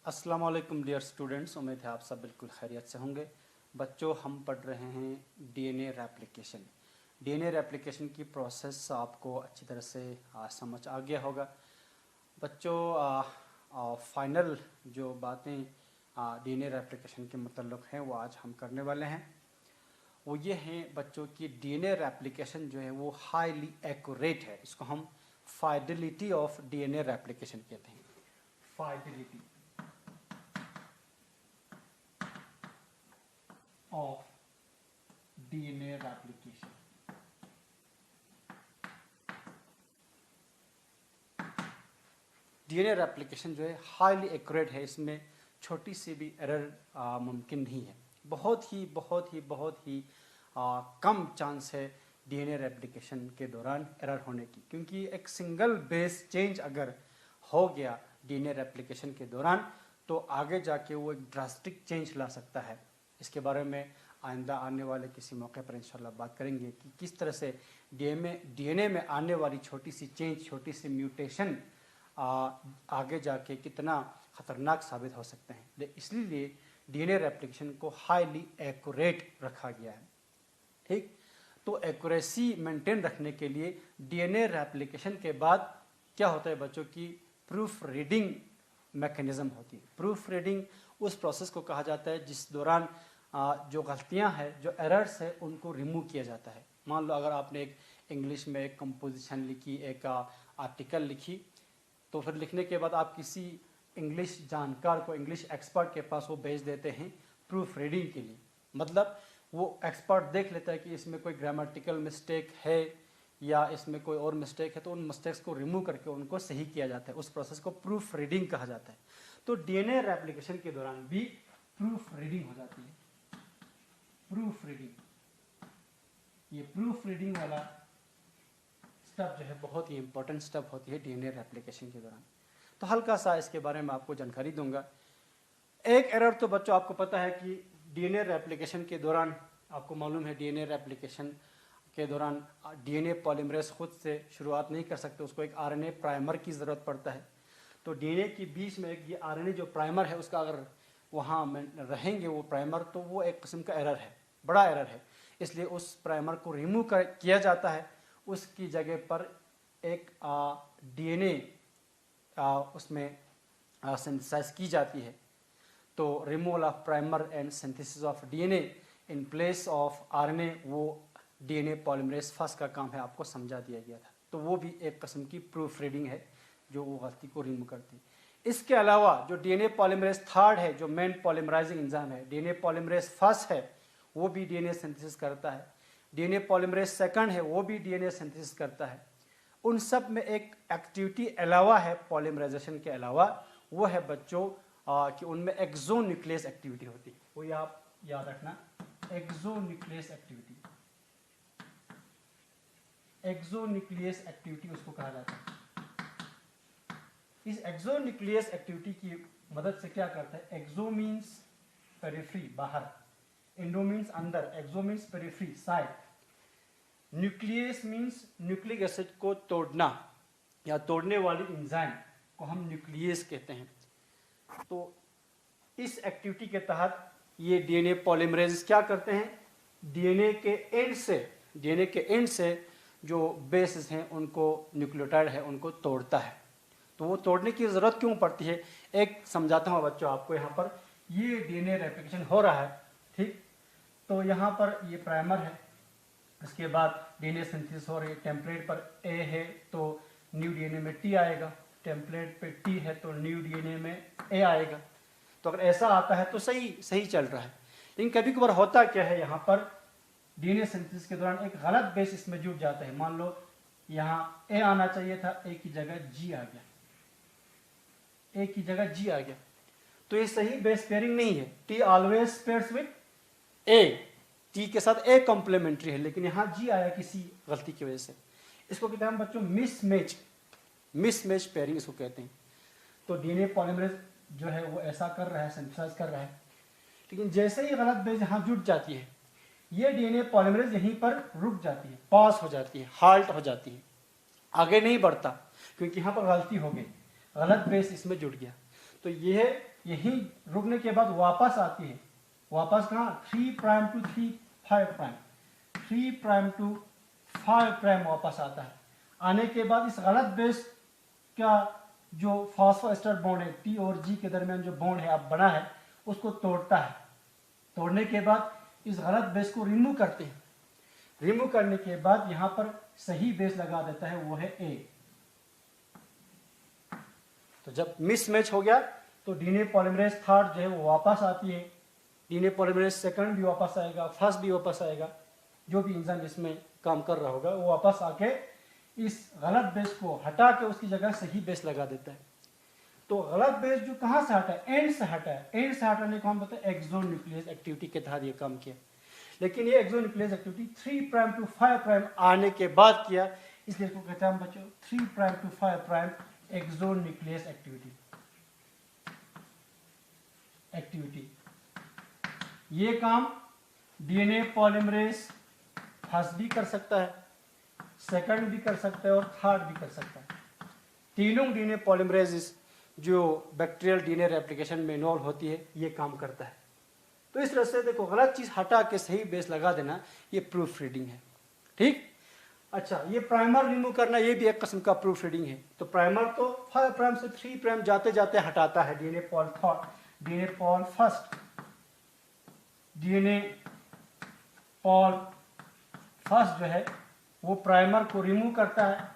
अस्सलाम वालेकुम dear students, उम्मीद है आप सब बिल्कुल खैरियत से होंगे। बच्चों, हम पढ़ रहे हैं डीएनए रेप्लिकेशन। डीएनए रेप्लिकेशन की प्रोसेस आपको अच्छी तरह से समझ आ गया होगा। बच्चों, फाइनल जो बातें डीएनए रेप्लिकेशन के मतलब हैं वो आज हम करने वाले हैं। वो ये हैं बच्चों की डीएनए रेप्लिकेशन जो है वो हाईली एक्यूरेट है। इसको हम फाइडेलिटी ऑफ डीएनए रेप्लिकेशन कहते हैं। Fidelity of DNA replication। DNA replication जो है हाईली एक्यूरेट है, इसमें छोटी सी भी एरर मुमकिन नहीं है। बहुत ही कम चांस है डीएनए रेप्लिकेशन के दौरान एरर होने की, क्योंकि एक सिंगल बेस चेंज अगर हो गया डीएनए रेप्लिकेशन के दौरान तो आगे जाके वो एक ड्रास्टिक चेंज ला सकता है। इसके बारे में आइंदा आने वाले किसी मौके पर इंशाल्लाह बात करेंगे कि किस तरह से डीएनए में आने वाली छोटी सी चेंज, छोटी सी म्यूटेशन आगे जाके कितना ख़तरनाक साबित हो सकते हैं। इसलिए डीएनए रेप्लिकेशन को हाईली एक्यूरेट रखा गया है। ठीक, तो एक्यूरेसी मेंटेन रखने के लिए डीएनए रेप्लिकेशन के बाद क्या होता है बच्चों की प्रूफ रीडिंग मैकेनिज्म होती है। प्रूफ रीडिंग उस प्रोसेस को कहा जाता है जिस दौरान जो गलतियां हैं, जो एरर्स है, उनको रिमूव किया जाता है। मान लो अगर आपने एक इंग्लिश में एक कंपोजिशन लिखी, एक आर्टिकल लिखी, तो फिर लिखने के बाद आप किसी इंग्लिश जानकार को, इंग्लिश एक्सपर्ट के पास वो भेज देते हैं प्रूफ रीडिंग के लिए। मतलब वो एक्सपर्ट देख लेता है कि इसमें कोई ग्रामेटिकल मिस्टेक है या इसमें कोई और मिस्टेक है, तो उन मिस्टेक्स को रिमूव करके उनको सही किया जाता है। उस प्रोसेस को प्रूफ रीडिंग कहा जाता है। तो डीएनए रेप्लिकेशन के दौरान भी प्रूफ रीडिंग हो जाती है। प्रूफ रीडिंग, ये प्रूफ रीडिंग वाला स्टेप जो है बहुत ही इंपॉर्टेंट स्टेप होती है डीएनए रेप्लिकेशन के दौरान। तो हल्का सा इसके बारे में आपको जानकारी दूंगा। एक एरर तो बच्चों आपको पता है कि डीएनए रेप्लिकेशन के दौरान, आपको मालूम है डीएनए रेप्लिकेशन के दौरान डीएनए पॉलीमरेज खुद से शुरुआत नहीं कर सकते, उसको एक आरएनए प्राइमर की ज़रूरत पड़ता है। तो डीएनए के बीच में एक ये आरएनए जो प्राइमर है उसका अगर वहाँ रहेंगे वो प्राइमर, तो वो एक किस्म का एरर है, बड़ा एरर है। इसलिए उस प्राइमर को रिमूव किया जाता है। उसकी जगह पर एक डीएनए उसमें सिंथेसाइज की जाती है। तो removal of primer and synthesis of DNA in place of RNA, वो डीएनए पॉलीमरेज फर्स्ट का काम है, आपको समझा दिया गया था। तो वो भी एक किस्म की प्रूफ रीडिंग है जो वो गलती को रिमूव करती है। इसके अलावा जो डीएनए पॉलीमरेज थर्ड है, जो मेन पॉलीमराइजिंग एंजाइम है, डीएनए पॉलीमरेज फर्स्ट है, वो भी डीएनए सिंथेसिस करता है। डीएनए पॉलीमरेज सेकंड है, वो भी डीएनए सिंथेसिस करता है। उन सब में एक एक्टिविटी अलावा है पॉलीमराइजेशन के अलावा, वो है बच्चों कि उनमें एक्सोन्यूक्लियस एक्टिविटी होती है। वो आप याद रखना, एक्सोन्यूक्लियस एक्टिविटी। एक्सोन्यूक्लियस एक्टिविटी उसको कहा जाता है। इस एक्सोन्यूक्लियस एक्टिविटी की मदद से क्या करता है, एक्सो मीन्स पेरिफेरी, बाहर, इंडो मीन्स अंदर, exo means periphery, side, nucleus means nucleic acid को तोड़ना या तोड़ने वाली एंजाइम को हम न्यूक्लियस कहते हैं। तो इस एक्टिविटी के तहत ये डीएनए पॉलीमरेज क्या करते हैं, डीएनए के एंड से जो बेसेस हैं उनको, न्यूक्लियोटाइड है, उनको तोड़ता है। तो वो तोड़ने की ज़रूरत क्यों पड़ती है, एक समझाता हूँ बच्चों आपको। यहाँ पर ये डीएनए रेप्लिकेशन हो रहा है, ठीक। तो यहाँ पर ये प्राइमर है, इसके बाद डीएनए सिंथेसिस हो रही है। टेम्पलेट पर ए है तो न्यू डीएनए में टी आएगा, टेम्पलेट पे टी है तो न्यू डीएनए में ए आएगा। तो अगर ऐसा आता है तो सही चल रहा है। लेकिन कभी कभार होता क्या है, यहाँ पर डीएनए सिंथेसिस के दौरान एक गलत बेस इसमें जुड़ जाता है। मान लो यहाँ ए आना चाहिए था, ए की जगह जी आ गया, ए की जगह जी आ गया, तो ये सही बेस पेयरिंग नहीं है। T always pairs with A, T के साथ ए कॉम्प्लीमेंट्री है, लेकिन यहाँ जी आया किसी गलती की वजह से। इसको कहते हैं हम बच्चों मिसमैच पेयरिंग इसको कहते हैं। तो डीएनए पॉलीमरेज जो है वो ऐसा कर रहा है, सिंथेसाइज कर रहा है, लेकिन जैसे ही गलत बेस यहाँ जुड़ जाती है, ये डीएनए पॉलीमरेज यहीं पर रुक जाती है, पास हो जाती है, हाल्ट हो जाती है, आगे नहीं बढ़ता, क्योंकि यहाँ पर गलती हो गई, गलत बेस इसमें जुड़ गया। तो यही रुकने के बाद वापस आती है, वापस कहाँ 3 prime to 5 prime, 3 prime to 5 prime वापस आता है। आने के बाद इस गलत बेस का जो फॉस्फोएस्टर बॉन्ड है टी और जी के दरमियान जो बॉन्ड है अब बना है उसको तोड़ता है। तोड़ने के बाद इस गलत बेस को रिमूव करते हैं। रिमूव करने के बाद यहां पर सही बेस लगा देता है, वो है ए। तो जब मिसमैच हो गया तो डीएनए पॉलीमरेज थर्ड जो है वो वापस आती है, डीएनए पॉलीमरेज सेकंड भी वापस आएगा, फर्स्ट भी वापस आएगा, जो भी इंसान इसमें काम कर रहा होगा वो वापस आके इस गलत बेस को हटा के उसकी जगह सही बेस लगा देता है। तो गलत बेस जो कहां से हटा है, एंड से हटा है। एंड से हटाने का हम बताते हैं एक्सोन न्यूक्लियस एक्टिविटी के तहत ये काम किया। लेकिन ये exonuclease activity 3 prime to 5 prime आने के बाद किया, इसलिए इसको कहते हैं हम बच्चों 3 prime to 5 prime exonuclease activity. ये काम डीएनए पॉलीमरेज फर्स्ट भी कर सकता है, सेकंड भी कर सकता है और थर्ड भी कर सकता है। तीनों डीएनए पॉलीमरेज जो बैक्टीरियल डीएनए रेप्लिकेशन में इन्वॉल्व होती है ये काम करता है। तो इस तरह से देखो गलत चीज हटा के सही बेस लगा देना ये प्रूफ रीडिंग है। ठीक, अच्छा ये प्राइमर रिमूव करना ये भी एक किस्म का प्रूफ रीडिंग है। तो प्राइमर तो 5 प्राइम से 3 प्राइम जाते जाते हटाता है DNA Paul third, DNA pol first, DNA pol first जो है वो प्राइमर को रिमूव करता है,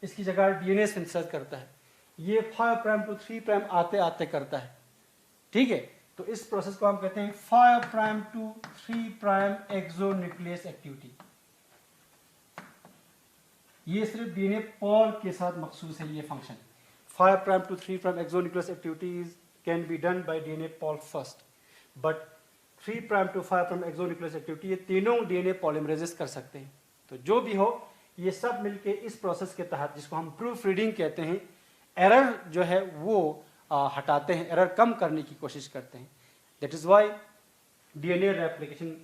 इसकी जगह डीएनए सिंथेसाइज करता है। ये 5 प्राइम टू 3 प्राइम आते आते करता है। ठीक है, तो इस प्रोसेस को हम कहते हैं 5 prime to 3 prime exonuclease activity. ये सिर्फ डीएनए पॉल के साथ मखसूस है ये function. 5 prime to 3 prime exonuclease activities can be done by DNA pol first, but 3 prime to 5 prime exonuclease activity ये तीनों डीएनए पॉलीमरेजेस कर सकते हैं। तो जो भी हो ये सब मिलके इस प्रोसेस के तहत जिसको हम प्रूफ रीडिंग कहते हैं, एरर जो है वो हटाते हैं, एरर कम करने की कोशिश करते हैं। That is why DNA replication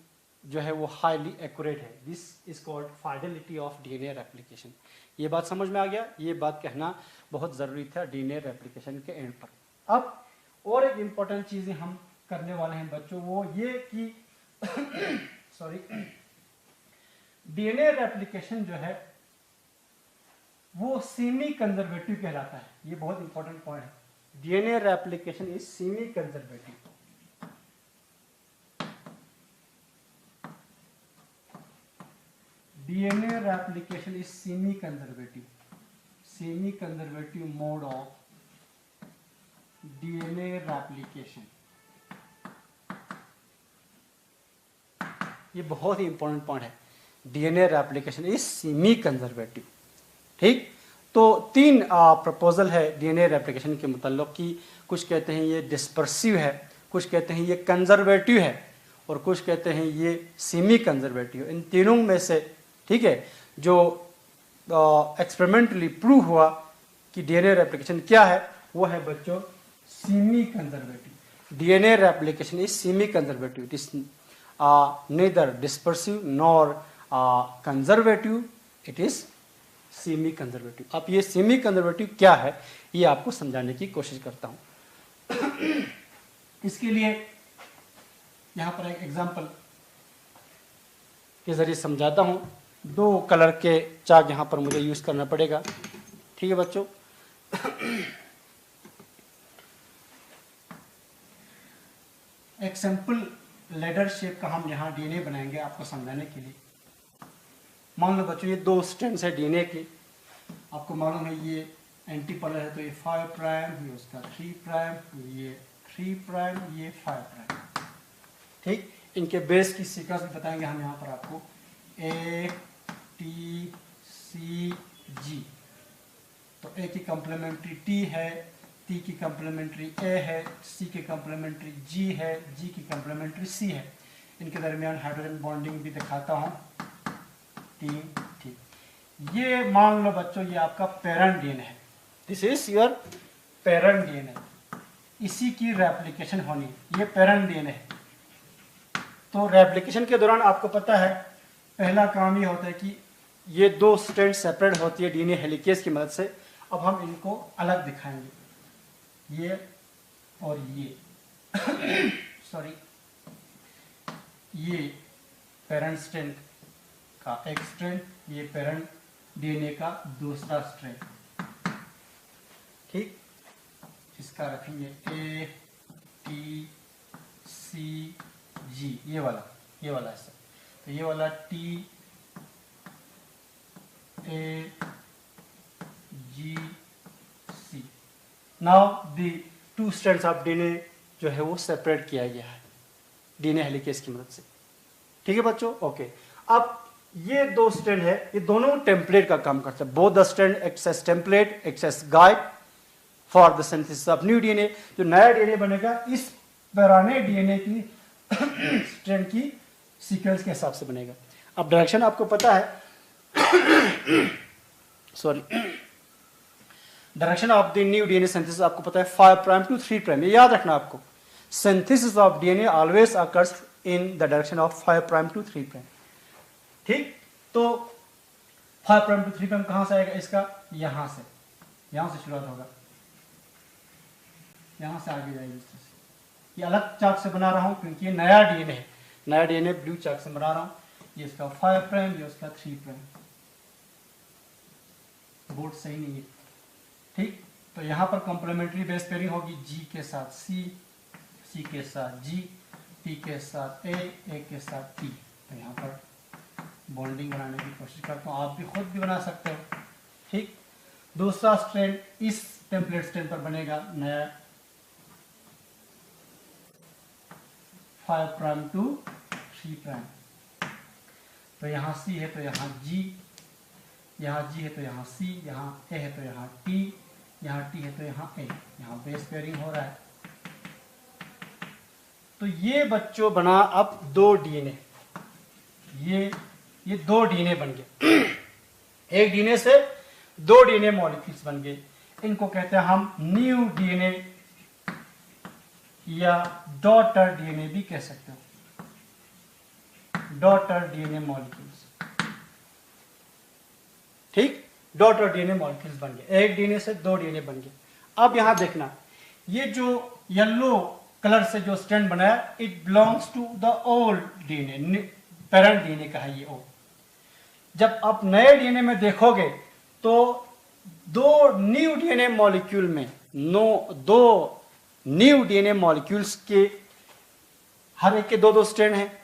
जो है वो हाईली एक्यूरेट है। This is called fidelity of DNA replication. ये बात समझ में आ गया, ये बात कहना बहुत जरूरी था डीएनए रेप्लिकेशन के एंड पर। अब और एक इंपॉर्टेंट चीजें हम करने वाले हैं बच्चों, वो ये कि सॉरी डीएनए रेप्लिकेशन जो है वो सेमी कंजर्वेटिव कहलाता है। ये बहुत इंपॉर्टेंट पॉइंट है। DNA replication is semi conservative. DNA replication is semi conservative, semi conservative mode of DNA replication. ये बहुत ही इंपॉर्टेंट पॉइंट है। DNA replication is semi conservative. ठीक, तो तीन प्रपोजल है डीएनए रेप्लिकेशन के मुताल्लिक कि कुछ कहते हैं ये डिस्पर्सिव है, कुछ कहते हैं ये कंजर्वेटिव है और कुछ कहते हैं ये सेमी कंजर्वेटिव। इन तीनों में से ठीक है जो एक्सपेरिमेंटली प्रूव हुआ कि डीएनए रेप्लिकेशन क्या है वो है बच्चों semi conservative. DNA replication is semi conservative, it is neither dispersive nor conservative, it is semi conservative. अब ये सेमी कंजर्वेटिव क्या है ये आपको समझाने की कोशिश करता हूं। इसके लिए यहां पर एक एग्जांपल के जरिए समझाता हूं। 2 कलर के चाक यहां पर मुझे यूज करना पड़ेगा। ठीक है बच्चों, एक सिंपल लेडर शेप का हम यहाँ डीएनए बनाएंगे आपको समझाने के लिए। मान लो बच्चों ये 2 स्ट्रैंड्स है डीएनए के, आपको मालूम है ये एंटीपोलर है, तो ये 5 प्राइम, ये उसका 3 प्राइम, ये 3 प्राइम, ये 5 प्राइम। ठीक, इनके बेस की सीक्वेंस भी बताएंगे हम यहाँ पर आपको, ए टी सी जी। तो ए की कॉम्प्लीमेंट्री टी है, टी की कॉम्प्लीमेंट्री ए है, सी की कॉम्प्लीमेंट्री जी है, जी की कॉम्प्लीमेंट्री सी है। इनके दरमियान हाइड्रोजन बॉन्डिंग भी दिखाता हूँ 3। ठीक, ये मान लो बच्चों ये आपका पेरेंट डीएनए है, this is your parent DNA. इसी की रेप्लिकेशन होनी, ये पेरेंट डीएनए है। तो रेप्लिकेशन के दौरान आपको पता है पहला काम ये होता है कि ये 2 स्ट्रैंड सेपरेट होती है डीएनए हेलिकेज की मदद से। अब हम इनको अलग दिखाएंगे। ये और ये सॉरी ये पेरेंट स्ट्रैंड का एक स्ट्रैंड, ये पेरेंट डीएनए का दूसरा स्ट्रैंड। ठीक, इसका रखेंगे ए टी सी जी, ये वाला ऐसा, तो ये वाला T A G C. Now the two strands of DNA जो है वो सेपरेट किया गया है डीएनए हेलिकेज की मदद से। ठीक है बच्चों, ओके। अब ये दो स्ट्रैंड है, ये दोनों टेम्पलेट का काम करते हैं। Both the strand acts as template, acts as guide for the synthesis of new DNA. जो नया डीएनए बनेगा इस पुराने डीएनए की स्ट्रैंड की सीक्वेंस के हिसाब से बनेगा। अब डायरेक्शन आपको पता है sorry, direction of the new DNA synthesis आपको पता है 5 प्राइम टू 3 प्राइम, ये याद रखना आपको। Synthesis of DNA always occurs in the direction of 5 prime to 3 prime. ठीक, तो 5 प्राइम टू 3 प्राइम कहां से आएगा इसका? यहां से शुरुआत होगा, यहां से आगे जाएगी। ये अलग चार्ट से बना रहा हूं क्योंकि ये नया डीएनए है, नया डीएनए ब्लू चार्ट से बना रहा हूं। ये इसका 5 प्राइम, ये उसका 3 प्राइम। बोर्ड सही नहीं है। ठीक, तो यहां पर कॉम्प्लीमेंट्री बेस पेयरिंग होगी, जी के साथ सी, सी के साथ जी, टी के साथ ए के साथ टी। तो यहाँ पर बॉन्डिंग बनाने की कोशिश करता हूँ, आप भी खुद भी बना सकते हो। ठीक, दूसरा स्ट्रैंड इस टेम्पलेट स्ट्रैंड पर बनेगा नया 5 प्राइम टू 3 प्राइम। तो यहाँ सी है तो यहाँ जी, यहाँ जी है तो यहाँ सी, यहाँ ए है तो यहाँ टी, यहाँ टी है तो यहाँ ए। यहाँ बेस पेयरिंग हो रहा है। तो ये बच्चों बना अब 2 डीएनए, ये 2 डीएनए बन गए। एक डीएनए से 2 डीएनए मॉलिक्यूल्स बन गए। इनको कहते हैं हम न्यू डीएनए या डॉटर डीएनए भी कह सकते हो, डॉटर डीएनए मॉलिक्यूल्स। ठीक, डॉटर डीएनए मॉलिक्यूल्स बन गए। एक डीएनए से 2 डीएनए बन गए। अब यहां देखना, ये जो येलो कलर से जो स्ट्रैंड बनाया, it belongs to the old DNA, parent DNA का है ये ओ। जब आप नए डीएनए में देखोगे तो 2 न्यू डीएनए मॉलिक्यूल में 2 न्यू डीएनए मॉलिक्यूल्स के हर एक के 2 स्ट्रैंड हैं।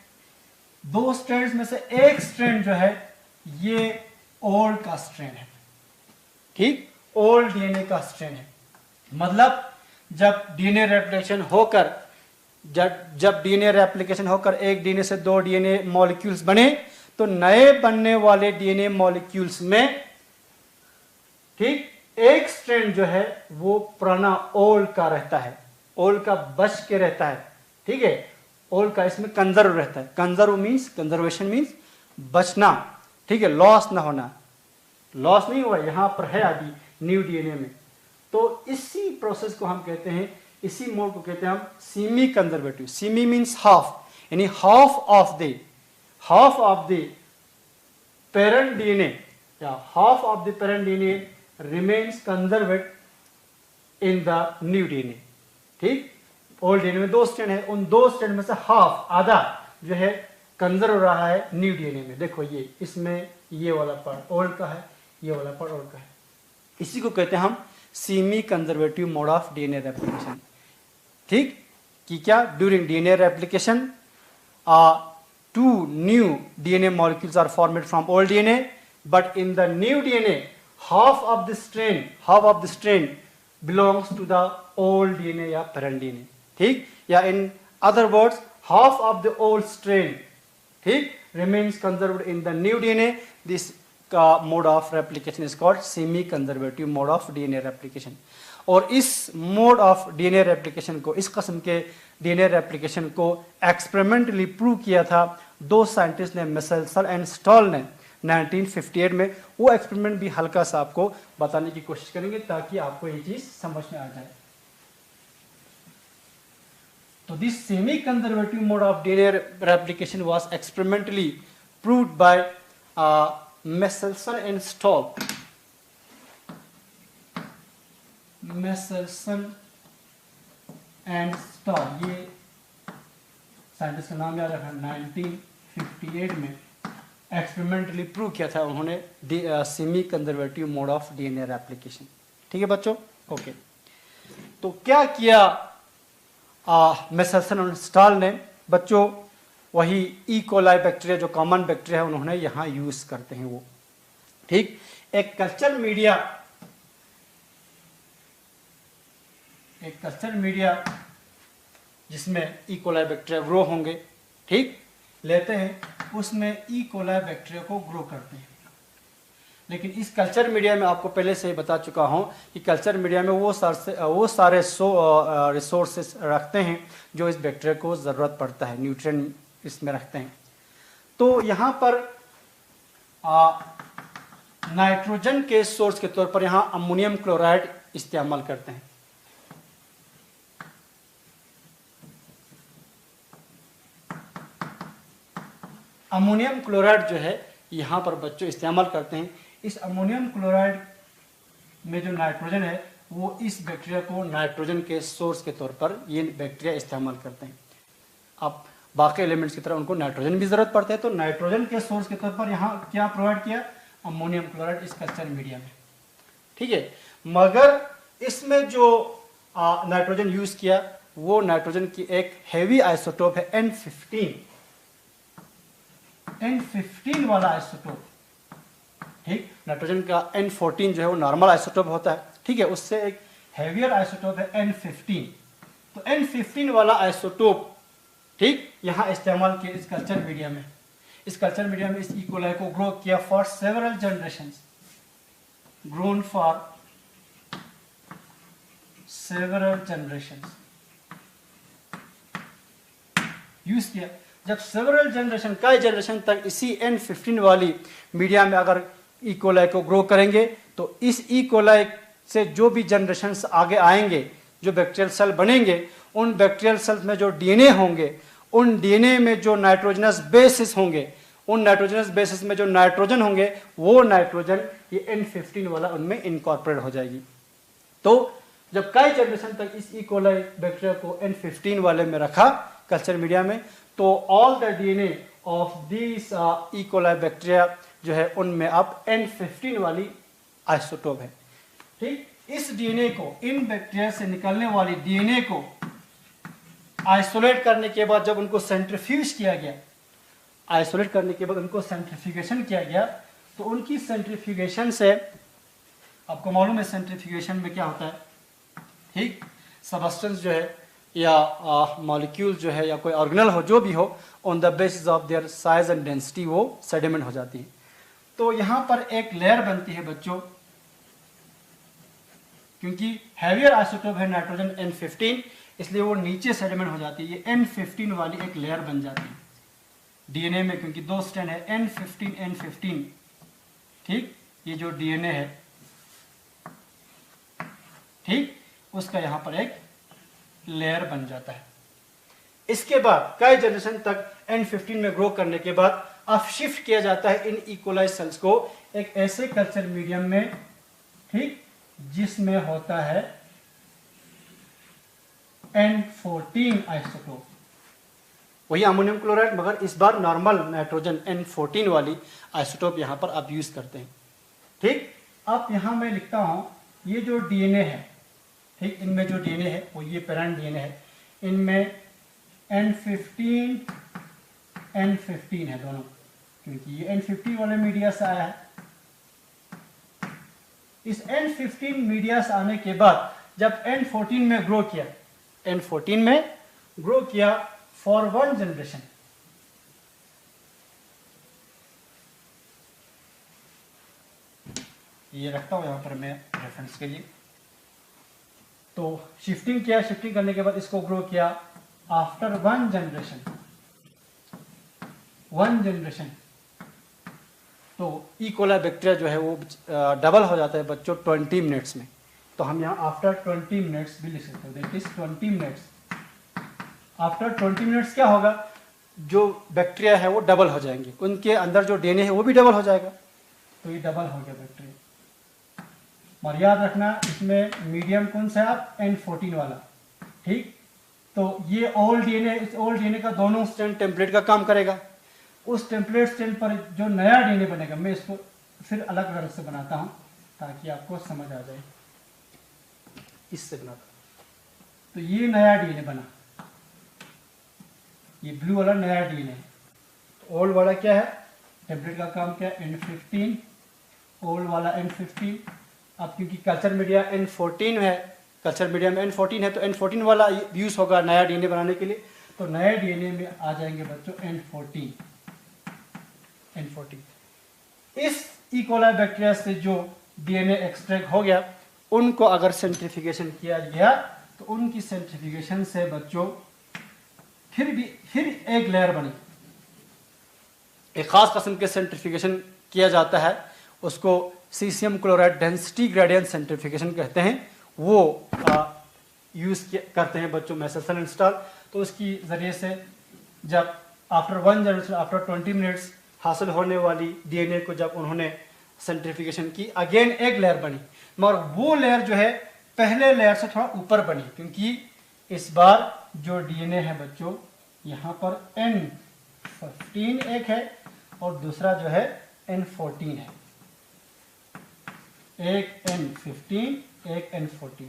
2 स्ट्रैंड्स में से एक स्ट्रैंड जो है ये ओल्ड का स्ट्रैंड है। ठीक, ओल्ड डीएनए का स्ट्रैंड है। मतलब जब डीएनए रेप्लिकेशन होकर एक डीएनए से 2 डीएनए मॉलिक्यूल्स बने, तो नए बनने वाले डीएनए मॉलिक्यूल्स में ठीक एक स्ट्रैंड जो है वो पुराना ओल्ड का रहता है, ओल्ड का बच के रहता है। ठीक है, ओल्ड का इसमें कंजर्व रहता है। कंजर्वेशन मीन्स बचना। ठीक है, लॉस ना होना, लॉस नहीं हुआ, यहां पर है अभी न्यू डीएनए में। तो इसी प्रोसेस को हम कहते हैं, इसी मोड को कहते हैं हम semi conservative. Semi means half, यानी half of the parent DNA या half of the parent DNA remains conserve in the new DNA. ठीक, ओल्ड डीएनए में 2 स्ट्रैंड है, उन 2 स्ट्रैंड में से हाफ, आधा जो है कंजर्व हो रहा है न्यू डीएनए में। देखो ये इसमें ये वाला पार्ट ओल्ड का है, ये वाला पार्ट ओल्ड का है। इसी को कहते हैं हम semi conservative mode of DNA replication. ठीक, कि क्या during DNA replication 2 new DNA molecules are formed from old DNA, but in the new DNA half of the strand belongs to the old DNA या parent DNA. ठीक, या in other words half of the old strand ठीक remains conserved in the new DNA. This mode of replication is called semi conservative mode of DNA replication. और इस mode of DNA replication को, इस किस्म के DNA replication को experimentally prove किया था 2 साइंटिस्ट ने, मेसेल्सन एंड स्टॉल ने 1958 में। वो एक्सपेरिमेंट भी हल्का सा आपको बताने की कोशिश करेंगे ताकि आपको ये चीज समझ में आ जाए। तो this semi conservative mode of DNA replication was experimentally proved bye Meselson and stall. Meselson and stall, ये साइंटिस्ट का नाम याद रखना, 1958 में एक्सपेरिमेंटली प्रूव किया था उन्होंने semi conservative mode of DNA replication. ठीक है बच्चों, ओके। तो क्या किया मेसर्सन और स्टॉल ने बच्चों, वही ई कोलाई बैक्टीरिया जो कॉमन बैक्टीरिया है उन्होंने यहाँ यूज करते हैं वो। ठीक, एक कल्चर मीडिया जिसमें ई कोलाई बैक्टीरिया ग्रो होंगे, ठीक, लेते हैं, उसमें ई कोलाई बैक्टीरिया को ग्रो करते हैं। लेकिन इस कल्चर मीडिया में आपको पहले से ही बता चुका हूं कि कल्चर मीडिया में वो सारे रिसोर्सेस रखते हैं जो इस बैक्टीरिया को ज़रूरत पड़ता है, न्यूट्रिएंट इसमें रखते हैं। तो यहाँ पर नाइट्रोजन के सोर्स के तौर पर यहाँ अमोनियम क्लोराइड इस्तेमाल करते हैं। अमोनियम क्लोराइड जो है यहाँ पर बच्चों इस्तेमाल करते हैं। इस अमोनियम क्लोराइड में जो नाइट्रोजन है वो इस बैक्टीरिया को नाइट्रोजन के सोर्स के तौर पर ये बैक्टीरिया इस्तेमाल करते हैं। अब बाकी एलिमेंट्स की तरह उनको नाइट्रोजन भी जरूरत पड़ता है, तो नाइट्रोजन के सोर्स के तौर पर यहाँ क्या प्रोवाइड किया, अमोनियम क्लोराइड इस कल्चर मीडिया में। ठीक है, मगर इसमें जो नाइट्रोजन यूज किया वो नाइट्रोजन की एक हैवी आइसोटोप है N15 वाला आइसोटोप। ठीक, नाइट्रोजन का N14 जो है वो नॉर्मल आइसोटोप होता है, ठीक है, उससे एक हैवियर आइसोटोप है N15। तो N15 वाला आइसोटोप, ठीक, यहाँ इस्तेमाल किया इस कल्चर मीडिया में। इस कल्चर मीडिया में इस ई कोलाई को ग्रो किया for several generations, grown for several generations, use किया। जब सेवरल जनरेशन, कई जनरेशन तक इसी N15 वाली मीडिया में अगर ई कोलाई को ग्रो करेंगे तो इस ई कोलाई से जो भी जनरेशन्स आगे आएंगे, जो बैक्टीरियल सेल बनेंगे, उन बैक्टीरियल सेल्स में जो डीएनए होंगे, उन डीएनए में जो नाइट्रोजनस बेसिस होंगे, उन नाइट्रोजनस बेसिस में जो नाइट्रोजन होंगे, वो नाइट्रोजन ये N15 वाला उनमें इनकॉर्पोरेट हो जाएगी। तो जब कई जनरेशन तक इस ई कोलाई बैक्टीरिया को N15 वाले में रखा कल्चर मीडिया में, तो all the DNA of this E coli bacteria जो है उनमें अब N15 वाली आइसोटोप है। ठीक, इस डीएनए को, इन बैक्टीरिया से निकलने वाली डीएनए को आइसोलेट करने के बाद जब उनको सेंट्रीफ्यूज किया गया, आइसोलेट करने के बाद उनको सेंट्रीफ्यूगेशन किया गया, तो उनकी सेंट्रीफ्यूगेशन से, आपको मालूम है सेंट्रीफ्यूगेशन में क्या होता है, ठीक, सबस्टेंस जो है या मॉलिक्यूल जो है या कोई ऑर्गेनल हो, जो भी हो, on the basis of their size and density वो सेडिमेंट हो जाती है। तो यहाँ पर एक लेयर बनती है बच्चों, क्योंकि हैवियर आइसोटोप है नाइट्रोजन N15, इसलिए वो नीचे सेडिमेंट हो जाती है। ये N15 वाली एक लेयर बन जाती है डीएनए में, क्योंकि दो स्ट्रैंड है N15। ठीक, ये जो डीएनए है, ठीक, उसका यहाँ पर एक लेयर बन जाता है। इसके बाद कई जनरेशन तक N15 में ग्रो करने के बाद अब शिफ्ट किया जाता है इन ई कोलाई सेल्स को एक ऐसे कल्चर मीडियम में, ठीक, जिसमें होता है N14 आइसोटोप, वही अमोनियम क्लोराइड, मगर इस बार नॉर्मल नाइट्रोजन N14 वाली आइसोटोप यहां पर आप यूज करते हैं। ठीक, अब यहां मैं लिखता हूं ये जो डीएनए है, ठीक, इनमें जो डीएनए है वो ये पेरेंट डीएनए है, इनमें N15 है दोनों, क्योंकि ये N15 वाले मीडिया से आया है। इस N15 मीडिया से आने के बाद जब N14 में ग्रो किया, N14 में ग्रो किया फॉर वन जनरेशन, ये रखता हूं यहां पर मैं रेफरेंस के लिए। तो शिफ्टिंग किया, शिफ्टिंग करने के बाद इसको ग्रो किया आफ्टर वन जनरेशन, तो ई कोलाई बैक्टीरिया जो है वो डबल हो जाता है बच्चों 20 मिनट्स में। तो हम यहाँ आफ्टर 20 मिनट्स भी लिख सकते हो, that is 20 minutes. After 20 minutes क्या होगा, जो बैक्टीरिया है वो डबल हो जाएंगे, उनके अंदर जो डीएनए है वो भी डबल हो जाएगा। तो ये डबल हो गया बैक्टीरिया। और याद रखना इसमें मीडियम कौन सा है, आप N14 वाला, ठीक, तो ये ओल्ड डीएनए, इस ओल्ड डीएनए का दोनों स्ट्रैंड टेम्पलेट का काम करेगा। उस टेम्पलेट स्ट्रैंड पर जो नया डीएनए बनेगा, मैं इसको फिर अलग तरह से बनाता हूं ताकि आपको समझ आ जाए। इससे बनाता हूं, तो ये नया डीएनए बना, ये ब्लू वाला नया डीएनए। तो ओल्ड वाला क्या है, टेम्पलेट का काम क्या है, N15, ओल्ड वाला N15। अब क्योंकि कल्चर मीडिया N14 है, कल्चर मीडिया में N14 है, तो N14 वाला यूज होगा नया डीएनए बनाने के लिए। तो नए डीएनए में आ जाएंगे बच्चों N14। इस ई कोलाई बैक्टीरिया से जो डीएनए एक्सट्रैक्ट हो गया, उनको अगर सेंट्रीफिकेशन किया गया तो उनकी सेंट्रीफिकेशन से बच्चों फिर एक लेयर बनी। एक खास किस्म के सेंट्रीफिकेशन किया जाता है, उसको caesium chloride density gradient centrification कहते हैं। वो यूज करते हैं बच्चों मेसेल्सन इंस्टॉल। तो उसकी जरिए से जब आफ्टर 1 जनरेशन, आफ्टर 20 मिनट्स हासिल होने वाली डीएनए को जब उन्होंने सेंट्रीफिकेशन की, अगेन एक लेयर बनी, मगर वो लेयर जो है पहले लेयर से थोड़ा ऊपर बनी, क्योंकि इस बार जो डीएनए है बच्चों, यहाँ पर N15 एक है और दूसरा जो है N14 है। एक N15, एक N14।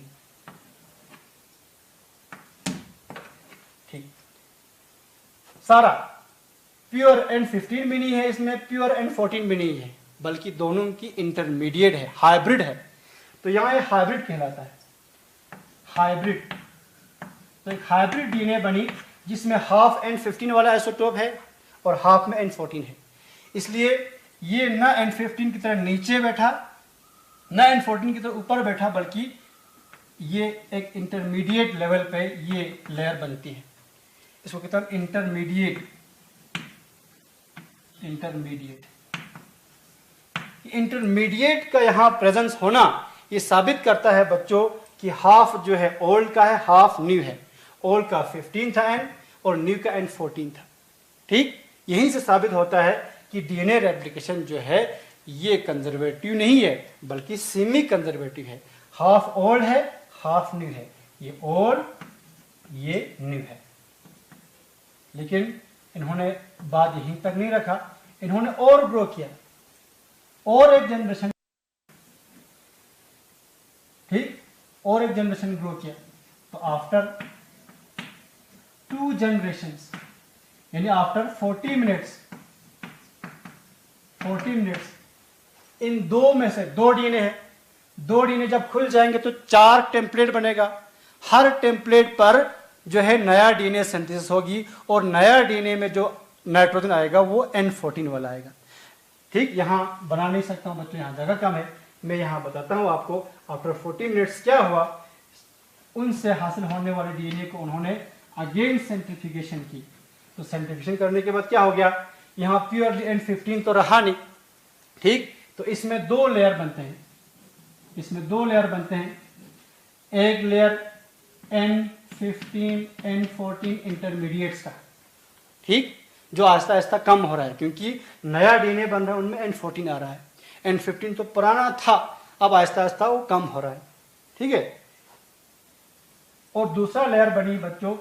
ठीक, सारा प्योर N15 भी नहीं है इसमें, प्योर N14 भी नहीं है, बल्कि दोनों की इंटरमीडिएट है, हाइब्रिड है। तो यहाँ ये हाइब्रिड कहलाता है, हाइब्रिड। तो एक हाइब्रिड डीएनए बनी जिसमें हाफ N15 वाला आइसोटोप है और हाफ में N14 है। इसलिए ये ना N15 की तरह नीचे बैठा, ना N14 की तरह ऊपर बैठा, बल्कि ये एक इंटरमीडिएट लेवल पे ये लेयर बनती है। इसको कहते हैं इंटरमीडिएट। इंटरमीडिएट का यहाँ प्रेजेंस होना ये साबित करता है बच्चों कि हाफ जो है ओल्ड का है, हाफ न्यू है। ओल्ड का 15 था N और न्यू का N14 था। ठीक, यहीं से साबित होता है कि डीएनए रेप्लिकेशन जो है ये कंजर्वेटिव नहीं है, बल्कि सेमी कंजर्वेटिव है। हाफ ओल्ड है, हाफ न्यू है। ये ओल्ड, ये न्यू है। लेकिन इन्होंने बात यहीं तक नहीं रखा, इन्होंने और ग्रो किया, और एक जनरेशन, ठीक, और एक जनरेशन ग्रो किया। तो आफ्टर 2 जनरेशंस, यानी आफ्टर 40 मिनट्स, इन दो में से 2 डीएनए है, 2 डीएनए जब खुल जाएंगे तो 4 टेम्पलेट बनेगा। हर टेम्पलेट पर जो है नया डीएनए सिंथेसिस होगी और नया डीएनए में जो नाइट्रोजन आएगा वो N14 वाला आएगा। ठीक, यहाँ बना नहीं सकता हूँ बच्चों, यहाँ जगह कम है, मैं यहाँ बताता हूँ आपको। आफ्टर 40 मिनट्स क्या हुआ, उनसे हासिल होने वाले डीएनए को उन्होंने अगेन सेंट्रीफिकेशन की। तो सेंट्रीफिकेशन करने के बाद क्या हो गया, यहाँ प्योरली N15 तो रहा नहीं। ठीक, तो इसमें 2 लेयर बनते हैं, एक लेयर N15, N14 इंटरमीडिएट्स का, ठीक, जो आहिस्ता आहिस्ता कम हो रहा है, क्योंकि नया डीएनए बन रहा है, उनमें N14 आ रहा है। N15 तो पुराना था, अब आहिस्ता आहिस्ता वो कम हो रहा है। ठीक है, और दूसरा लेयर बनी बच्चों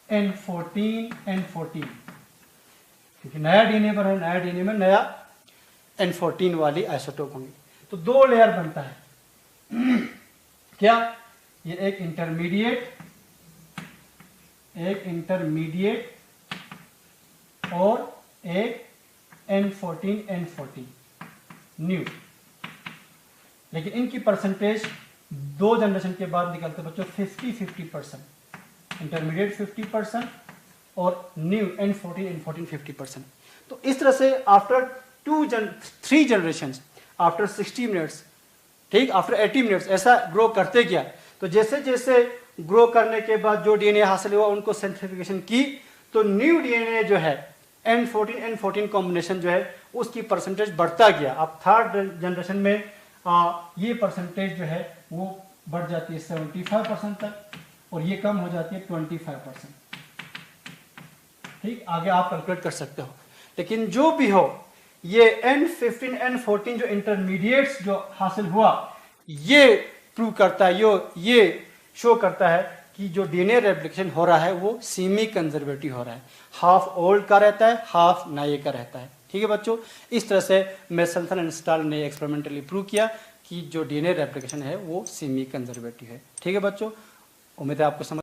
N14, क्योंकि नया डीएनए बन रहा है, नया डीएनए में नया N14 वाली आइसोटोप होंगी। तो 2 लेयर बनता है। क्या, ये एक इंटरमीडिएट और एक N14 न्यू। लेकिन इनकी परसेंटेज 2 जनरेशन के बाद निकलते बच्चों 50-50%, इंटरमीडिएट 50% और न्यू N14 50%। तो इस तरह से आफ्टर 3 जनरेशंस, आफ्टर 60 मिनट्स, ठीक, आफ्टर 80 मिनट्स ऐसा ग्रो करते गया। तो जैसे जैसे ग्रो करने के बाद जो डीएनए हासिल हुआ उनको सेंट्रीफिकेशन की, तो न्यू डीएनए जो है N14 कॉम्बिनेशन जो है उसकी परसेंटेज बढ़ता गया। अब 3rd जनरेशन में ये परसेंटेज जो है वो बढ़ जाती है 75% तक, और ये कम हो जाती है 25%। ठीक, आगे आप कैलकुलेट कर सकते हो। लेकिन जो भी हो, ये N15, N14 जो इंटरमीडिएट्स जो हासिल हुआ, ये प्रूव करता है, ये शो करता है कि जो डीएनए रेप्लिकेशन हो रहा है वो सेमी कंजर्वेटिव हो रहा है, हाफ ओल्ड का रहता है, हाफ नए का रहता है। ठीक है बच्चों, इस तरह से मेसेल्सन एंड स्टाल ने एक्सपेरिमेंटली प्रूव किया कि जो डीएनए रेप्लिकेशन है वो सेमी कंजर्वेटिव है। ठीक है बच्चों, उम्मीद है आपको समझ